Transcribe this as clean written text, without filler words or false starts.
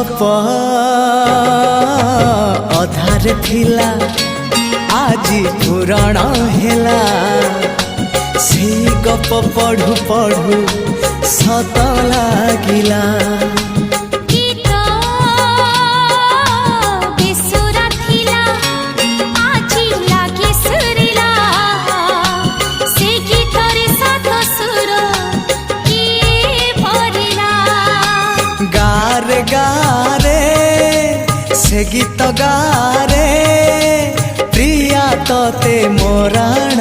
गप अधार थिला आजी पुराण हेला से गप पढ़ु पढ़ु सत लागिला गारे गारे से गीत गारे प्रिया तोते मोराण